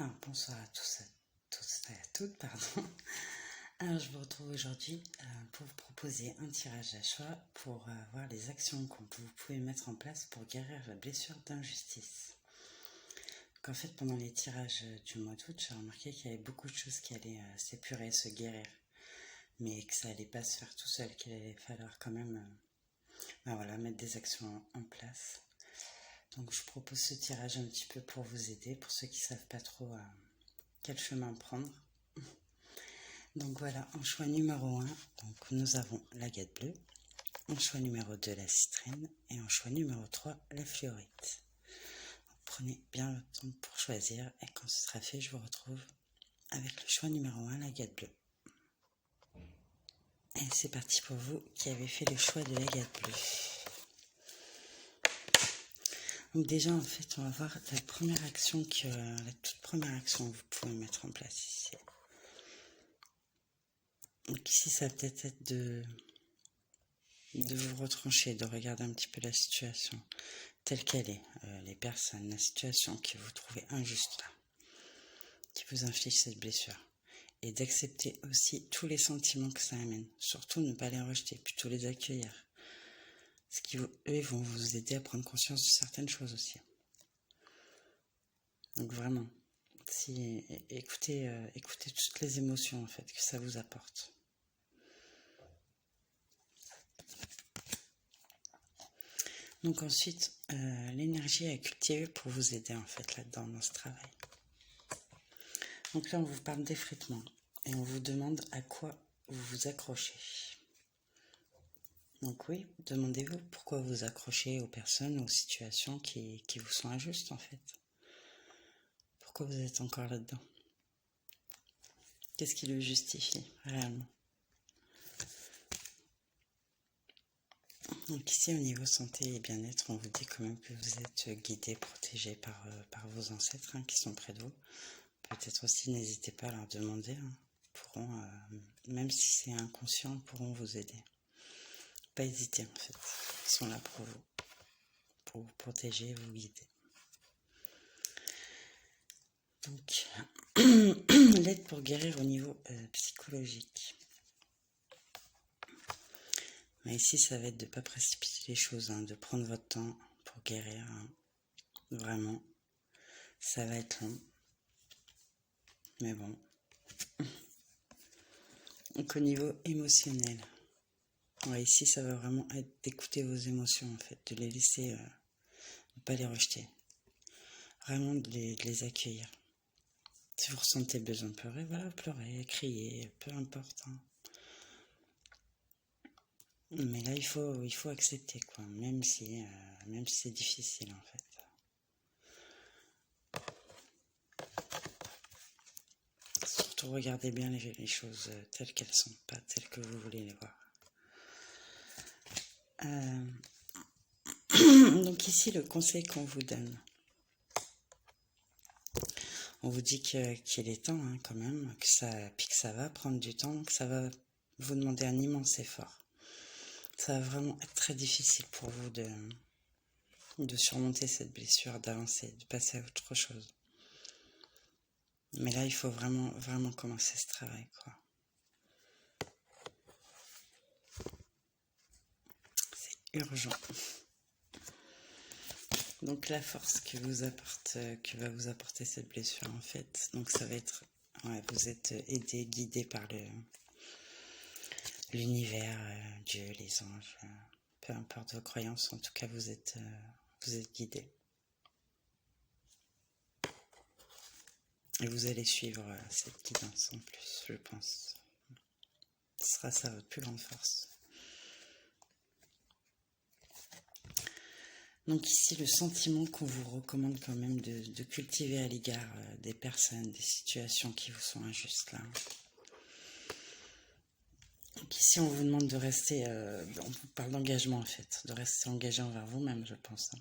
Alors, bonsoir à tous et à toutes, pardon. Alors, je vous retrouve aujourd'hui pour vous proposer un tirage à choix pour voir les actions que vous pouvez mettre en place pour guérir la blessure d'injustice. Donc, en fait, pendant les tirages du mois d'août, j'ai remarqué qu'il y avait beaucoup de choses qui allaient s'épurer, se guérir, mais que ça allait pas se faire tout seul, qu'il allait falloir quand même mettre des actions en place. Donc, je propose ce tirage un petit peu pour vous aider, pour ceux qui ne savent pas trop quel chemin prendre. Donc voilà, en choix numéro 1, donc nous avons l'agate bleue, en choix numéro 2, la citrine, et en choix numéro 3, la fluorite. Donc, prenez bien le temps pour choisir, et quand ce sera fait, je vous retrouve avec le choix numéro 1, l'agate bleue. Et c'est parti pour vous qui avez fait le choix de l'agate bleue. Donc déjà, en fait, on va voir la toute première action que vous pouvez mettre en place ici. Donc ici, ça va peut-être être de vous retrancher, de regarder un petit peu la situation telle qu'elle est, les personnes, la situation que vous trouvez injuste là, qui vous inflige cette blessure, et d'accepter aussi tous les sentiments que ça amène. Surtout ne pas les rejeter, plutôt les accueillir. Parce qu'eux vont vous aider à prendre conscience de certaines choses aussi. Donc vraiment, écoutez toutes les émotions en fait que ça vous apporte. Donc ensuite, l'énergie à cultiver pour vous aider en fait là-dedans dans ce travail. Donc là, on vous parle d'effritement et on vous demande à quoi vous vous accrochez. Donc oui, demandez-vous pourquoi vous accrochez aux personnes, aux situations qui vous sont injustes en fait. Pourquoi vous êtes encore là-dedans? Qu'est-ce qui le justifie réellement? Donc ici, au niveau santé et bien-être, on vous dit quand même que vous êtes guidé, protégé par vos ancêtres qui sont près de vous. Peut-être aussi, n'hésitez pas à leur demander. Pourront, même si c'est inconscient, pourront vous aider. Pas hésiter en fait. Ils sont là pour vous protéger, vous guider. Donc, l'aide pour guérir au niveau psychologique. Mais ici, ça va être de ne pas précipiter les choses, de prendre votre temps pour guérir. Vraiment, ça va être long. Mais bon. Donc, au niveau émotionnel, ici, ça va vraiment être d'écouter vos émotions, en fait, de les laisser, ne pas les rejeter. Vraiment de les accueillir. Si vous ressentez le besoin de pleurer, voilà, pleurez, criez, peu importe. Mais là, il faut accepter, quoi, même si c'est difficile, en fait. Surtout, regardez bien les choses telles qu'elles sont, pas telles que vous voulez les voir. Donc ici, le conseil qu'on vous donne. On vous dit qu'il est temps, quand même, que ça va prendre du temps, que ça va vous demander un immense effort. Ça va vraiment être très difficile pour vous de surmonter cette blessure, d'avancer, de passer à autre chose. Mais là, il faut vraiment, vraiment commencer ce travail, quoi. C'est urgent. Donc la force que va vous apporter cette blessure, en fait, donc ça va être, vous êtes aidé, guidé par l'univers, Dieu, les anges, peu importe vos croyances, en tout cas vous êtes guidé. Et vous allez suivre cette guidance en plus, je pense. Ce sera ça votre plus grande force. Donc ici, le sentiment qu'on vous recommande quand même de cultiver à l'égard des personnes, des situations qui vous sont injustes là. Donc ici, on vous demande de rester, on vous parle d'engagement en fait, de rester engagé envers vous-même, je pense.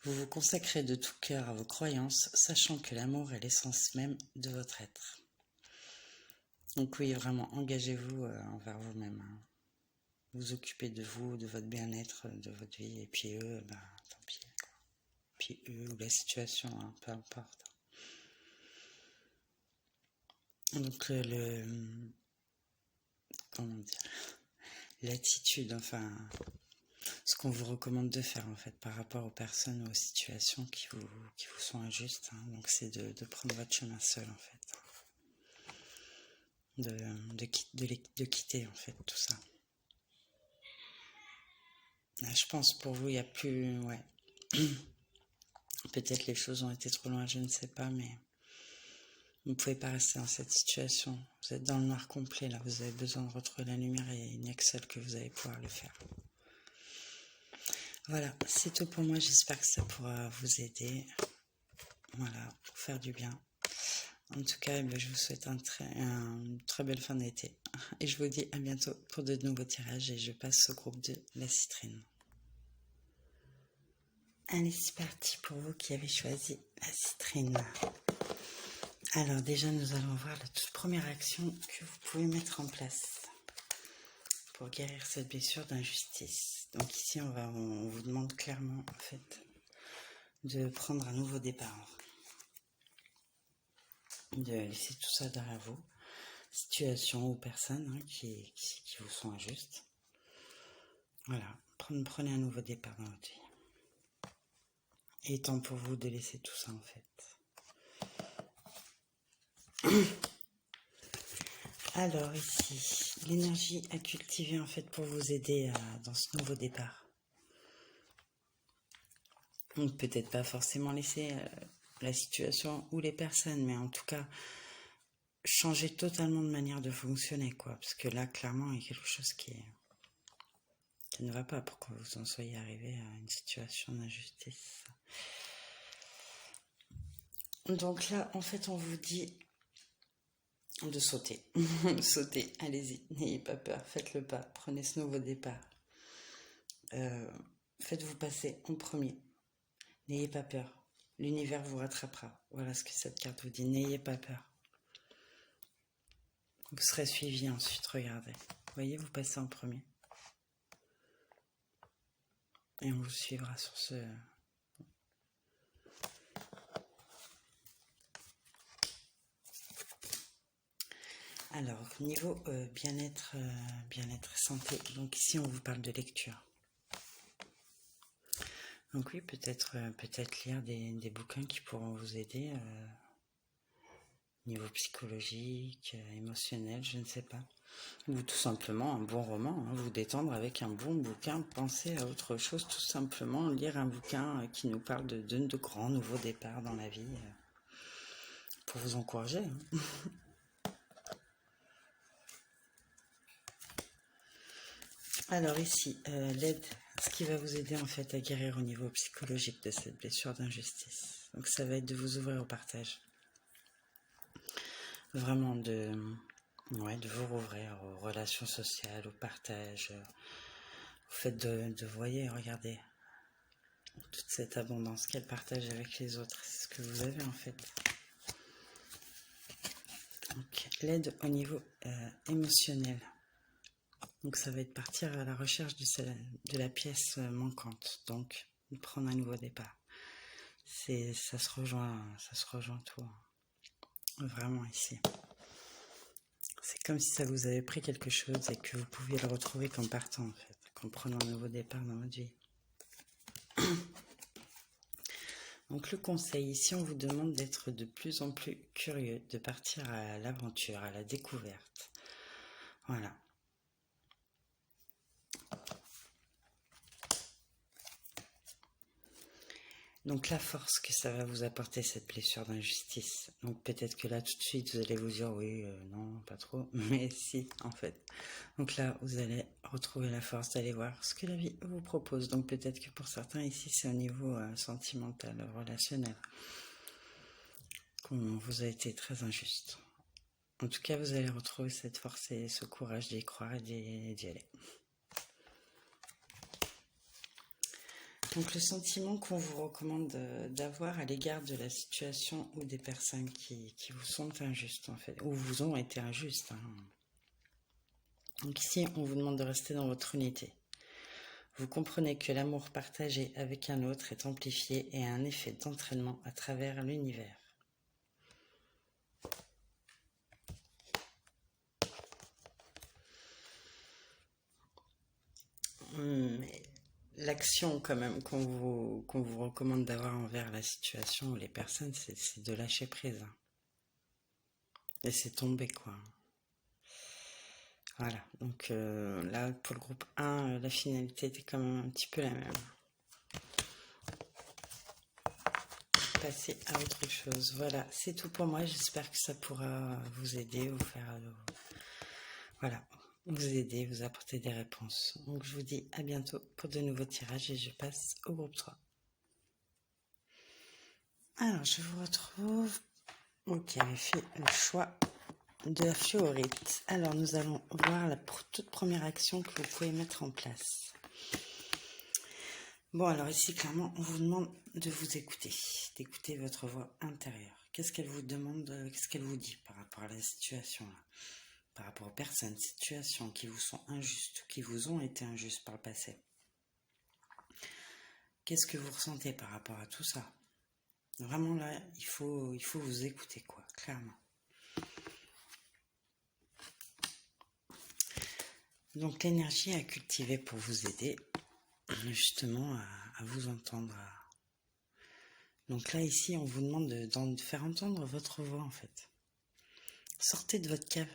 Vous vous consacrez de tout cœur à vos croyances, sachant que l'amour est l'essence même de votre être. Donc oui, vraiment, engagez-vous envers vous-même. Vous occupez de vous, de votre bien-être, de votre vie, et puis eux, tant pis. Puis eux ou la situation, peu importe. Donc comment dire, l'attitude, enfin, ce qu'on vous recommande de faire en fait par rapport aux personnes ou aux situations qui vous sont injustes, hein. Donc c'est de prendre votre chemin seul en fait, de quitter en fait tout ça. Là, je pense pour vous il y a plus, ouais, peut-être les choses ont été trop loin, je ne sais pas, mais vous ne pouvez pas rester dans cette situation. Vous êtes dans le noir complet là, vous avez besoin de retrouver la lumière et il n'y a que seul que vous allez pouvoir le faire. Voilà, c'est tout pour moi, j'espère que ça pourra vous aider, voilà, pour faire du bien. En tout cas, je vous souhaite une très belle fin d'été. Et je vous dis à bientôt pour de nouveaux tirages et je passe au groupe de la citrine. Allez, c'est parti pour vous qui avez choisi la citrine. Alors déjà, nous allons voir la toute première action que vous pouvez mettre en place pour guérir cette blessure d'injustice. Donc ici, on vous demande clairement en fait de prendre un nouveau départ, de laisser tout ça derrière vous, situations ou personnes qui vous sont injustes. Voilà, prenez un nouveau départ dans votre vie. Il est temps pour vous de laisser tout ça en fait. Alors ici, l'énergie à cultiver en fait pour vous aider dans ce nouveau départ. Donc peut-être pas forcément laisser la situation ou les personnes, mais en tout cas changer totalement de manière de fonctionner, quoi. Parce que là, clairement, il y a quelque chose qui ne va pas pour que vous en soyez arrivé à une situation d'injustice. Donc là, en fait, on vous dit de sauter. Sautez, allez-y, n'ayez pas peur, faites le pas, prenez ce nouveau départ. Faites-vous passer en premier. N'ayez pas peur, l'univers vous rattrapera. Voilà ce que cette carte vous dit, n'ayez pas peur. Vous serez suivi ensuite, regardez. Vous voyez, vous passez en premier. Et on vous suivra sur ce... Alors, niveau bien-être santé, donc ici on vous parle de lecture. Donc oui, peut-être lire des bouquins qui pourront vous aider niveau psychologique, émotionnel, je ne sais pas. Ou tout simplement un bon roman, hein, vous détendre avec un bon bouquin, penser à autre chose, tout simplement lire un bouquin qui nous parle de grands nouveaux départs dans la vie, pour vous encourager. Hein. Alors ici, l'aide, ce qui va vous aider en fait à guérir au niveau psychologique de cette blessure d'injustice. Donc ça va être de vous ouvrir au partage. Vraiment de vous rouvrir aux relations sociales, au partage, au fait de voyez, regardez, toute cette abondance qu'elle partage avec les autres, c'est ce que vous avez en fait. Donc l'aide au niveau émotionnel. Donc ça va être partir à la recherche de la pièce manquante, donc prendre un nouveau départ. Ça se rejoint tout, vraiment ici. C'est comme si ça vous avait pris quelque chose et que vous pouviez le retrouver qu'en partant en fait, qu'en prenant un nouveau départ dans votre vie. Donc le conseil, ici on vous demande d'être de plus en plus curieux, de partir à l'aventure, à la découverte. Voilà. Donc la force que ça va vous apporter cette blessure d'injustice. Donc peut-être que là tout de suite vous allez vous dire oui, non, pas trop, mais si en fait. Donc là vous allez retrouver la force d'aller voir ce que la vie vous propose. Donc peut-être que pour certains ici c'est au niveau sentimental, relationnel, qu'on vous a été très injuste. En tout cas vous allez retrouver cette force et ce courage d'y croire et d'y aller. Donc le sentiment qu'on vous recommande d'avoir à l'égard de la situation ou des personnes qui vous sont injustes en fait, ou vous ont été injustes. Hein. Donc ici, on vous demande de rester dans votre unité. Vous comprenez que l'amour partagé avec un autre est amplifié et a un effet d'entraînement à travers l'univers. l'action quand même qu'on vous recommande d'avoir envers la situation ou les personnes, c'est de lâcher prise. Hein. Laisser tomber, quoi. Voilà, donc là, pour le groupe 1, la finalité était quand même un petit peu la même. Passer à autre chose. Voilà, c'est tout pour moi. J'espère que ça pourra vous aider, vous faire... voilà, vous aider, vous apporter des réponses. Donc je vous dis à bientôt pour de nouveaux tirages et je passe au groupe 3. Alors, je vous retrouve... Ok, j'ai fait le choix de la fluorite. Alors, nous allons voir la toute première action que vous pouvez mettre en place. Bon, alors ici, clairement, on vous demande de vous écouter, d'écouter votre voix intérieure. Qu'est-ce qu'elle vous demande, qu'est-ce qu'elle vous dit par rapport à la situation là, par rapport aux personnes, situations qui vous sont injustes, qui vous ont été injustes par le passé. Qu'est-ce que vous ressentez par rapport à tout ça? Vraiment là, il faut vous écouter, quoi, clairement. Donc l'énergie à cultiver pour vous aider justement à vous entendre. Donc là ici on vous demande de faire entendre votre voix en fait. Sortez de votre cave,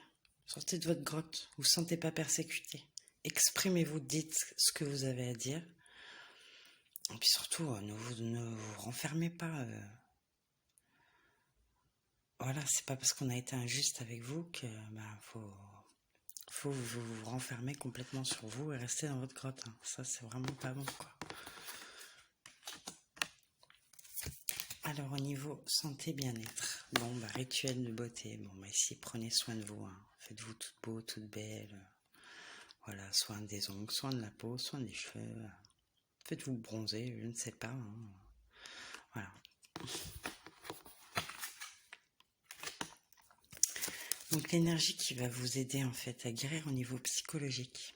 sortez de votre grotte, vous ne vous sentez pas persécuté. Exprimez-vous, dites ce que vous avez à dire. Et puis surtout ne vous renfermez pas. Voilà, c'est pas parce qu'on a été injuste avec vous que faut vous renfermer complètement sur vous et rester dans votre grotte. Hein. Ça, c'est vraiment pas bon, quoi. Alors, au niveau santé, bien-être. Bon, rituel de beauté. Bon, ici, prenez soin de vous. Hein. Faites-vous toute beau, toute belle. Voilà, soin des ongles, soin de la peau, soin des cheveux. Faites-vous bronzer, je ne sais pas. Hein. Voilà. Donc l'énergie qui va vous aider en fait à guérir au niveau psychologique.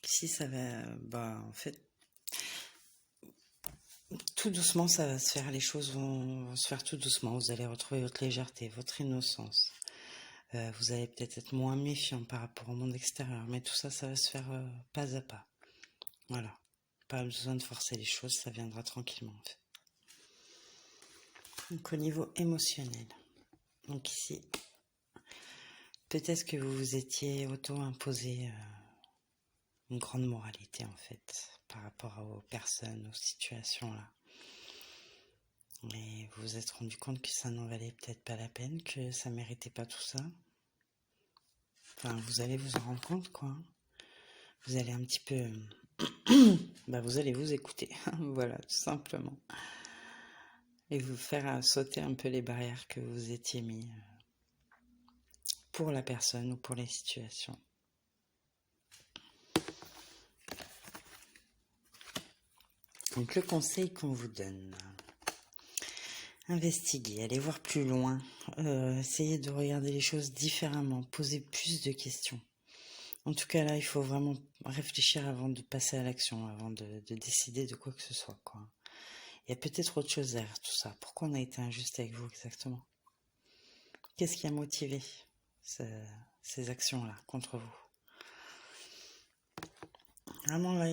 Ici ça va, en fait, tout doucement ça va se faire, les choses vont se faire tout doucement. Vous allez retrouver votre légèreté, votre innocence. Vous allez peut-être être moins méfiant par rapport au monde extérieur, mais tout ça, ça va se faire pas à pas. Voilà. Pas besoin de forcer les choses, ça viendra tranquillement en fait. Donc au niveau émotionnel. Donc ici, peut-être que vous vous étiez auto-imposé une grande moralité en fait par rapport aux personnes, aux situations là. Et vous vous êtes rendu compte que ça n'en valait peut-être pas la peine, que ça méritait pas tout ça. Enfin, vous allez vous en rendre compte quoi. Vous allez un petit peu... vous allez vous écouter, voilà, tout simplement. Et vous faire sauter un peu les barrières que vous étiez mis pour la personne ou pour les situations. Donc le conseil qu'on vous donne, investiguez, allez voir plus loin, essayez de regarder les choses différemment, posez plus de questions. En tout cas là, il faut vraiment réfléchir avant de passer à l'action, avant de décider de quoi que ce soit, quoi. Il y a peut-être autre chose derrière tout ça. Pourquoi on a été injuste avec vous exactement? Qu'est-ce qui a motivé ces actions-là contre vous? Vraiment là,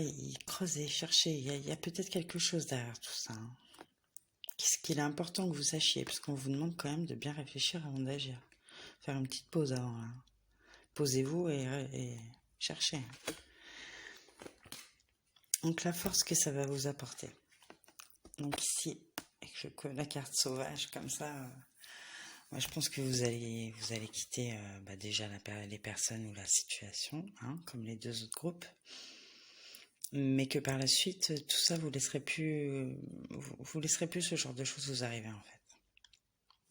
creusez, cherchez, il y a peut-être quelque chose derrière tout ça. Hein. Qu'est-ce qu'il est important que vous sachiez, parce qu'on vous demande quand même de bien réfléchir avant d'agir. Faire une petite pause avant. Là. Posez-vous et cherchez. Donc la force que ça va vous apporter. Donc ici, avec la carte sauvage comme ça, moi je pense que vous allez quitter déjà les personnes ou la situation, hein, comme les deux autres groupes. Mais que par la suite, tout ça, vous laisserez plus ce genre de choses vous arriver en fait.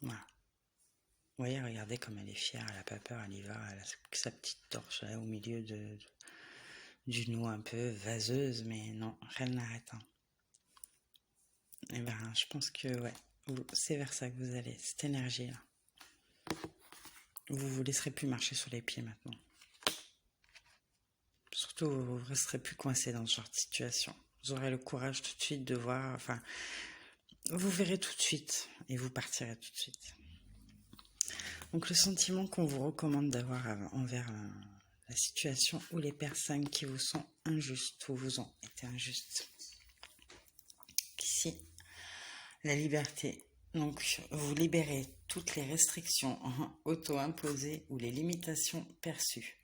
Voilà. Vous voyez, regardez comme elle est fière, elle n'a pas peur, elle y va, elle a sa petite torche là au milieu d'une eau un peu vaseuse, mais non, rien n'arrête. Hein. Et je pense que ouais, c'est vers ça que vous allez, cette énergie là. Vous laisserez plus marcher sur les pieds maintenant. Surtout, vous ne resterez plus coincé dans ce genre de situation. Vous aurez le courage tout de suite de voir, enfin, vous verrez tout de suite et vous partirez tout de suite. Donc le sentiment qu'on vous recommande d'avoir envers la situation ou les personnes qui vous sont injustes ou vous ont été injustes. Ici, la liberté. Donc, vous libérez toutes les restrictions auto-imposées ou les limitations perçues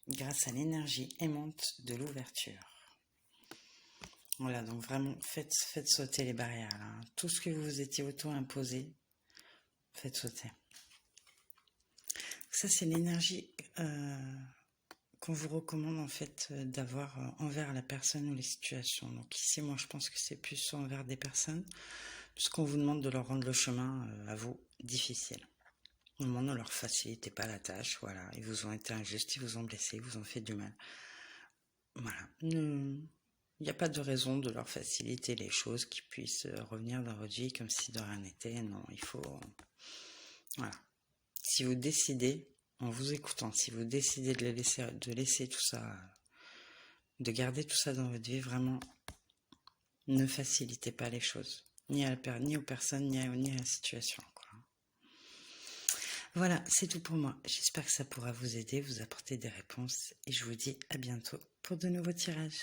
grâce à l'énergie aimante de l'ouverture. Voilà, donc vraiment, faites sauter les barrières. Là. Tout ce que vous vous étiez auto-imposé, faites sauter. Ça, c'est l'énergie qu'on vous recommande en fait d'avoir envers la personne ou les situations. Donc ici, moi, je pense que c'est plus envers des personnes, puisqu'on vous demande de leur rendre le chemin à vous difficile. Au moment ne leur facilitez pas la tâche, voilà. Ils vous ont été injustes, ils vous ont blessé, ils vous ont fait du mal. Voilà. Il n'y a pas de raison de leur faciliter les choses qui puissent revenir dans votre vie comme si de rien n'était. Non, il faut... Voilà. Si vous décidez, en vous écoutant, si vous décidez de laisser tout ça, de garder tout ça dans votre vie, vraiment, ne facilitez pas les choses. Ni aux personnes, ni à la situation. Quoi. Voilà, c'est tout pour moi. J'espère que ça pourra vous aider, vous apporter des réponses. Et je vous dis à bientôt pour de nouveaux tirages.